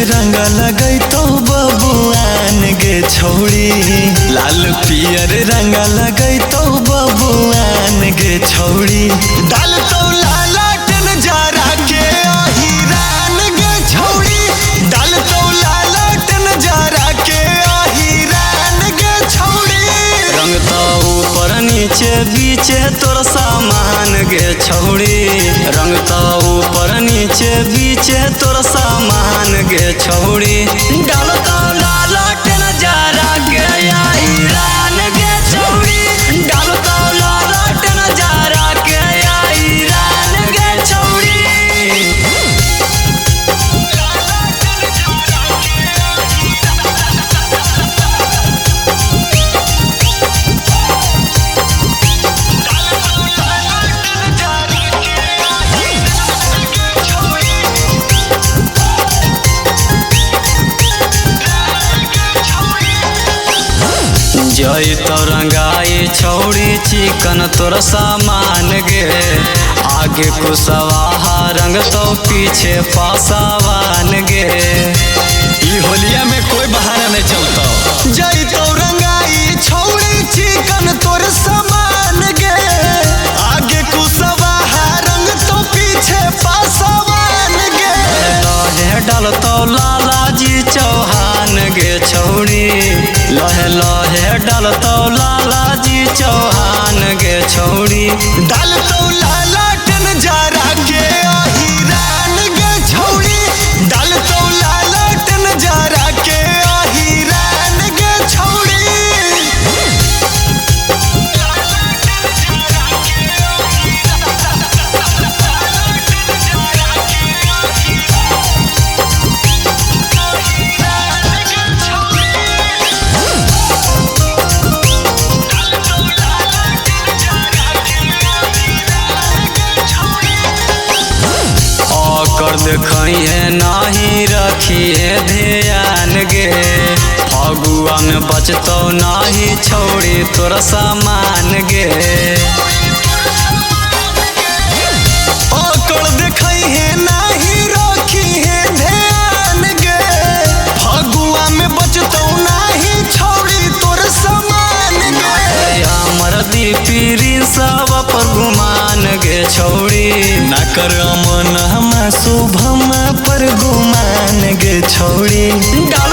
रंग लगई तो बबुआन गे छौड़ी, लाल पियर रंग लगई तो बबुआन गे छौड़ी, डाल तो लालटेन जरा के अहिरान गे छौड़ी, डाल तो लालटेन जरा के अहिरान गे छौड़ी। रंग तो ऊपर नीचे बीचे तोर सामान गे छौड़ी, रंग तो ऊपर नीचे बीचे तोर सामान गे छौड़ी, डाल तो लालटेन जरा के अहिरान गे छौड़ी, डाल तो लालटेन जरा के अहिरान गे छौड़ी। जई तो रंगाई छौड़ी चिकन तोर सामान गे, आगे कुशवाहा रंग तो पीछे पासावान गे। ई होलिया में कोई बहाना नहीं चलता। जई तो रंगाई छौड़ी चिकन तोर सामान गे, आगे कुशवाहा रंग तो पीछे पासावान गे। लहे डाल तो लाला जी चौहान गे छौड़ी, लहे लहे डाल तो लाला जी चौहान गे छौड़ी, डाल तो लालटेन जरा के अहिरान गे छौड़ी, डाल तो लालटेन जरा के अहिरान गे छौड़ी। कर देखिए नहीं रखिए ध्यान गे, फगुआ में बचतो नहीं छौड़ी तोर सामान गे। ओकर देखिए नहीं रखिए ध्यान गे, फगुआ में बचतो नहीं छौड़ी तोर सामान गे। हमर दीपीरी सब पर गुमान गे छौड़ी, ना कर अमन हम शुभम पर गुमान गे छौड़ी, डाल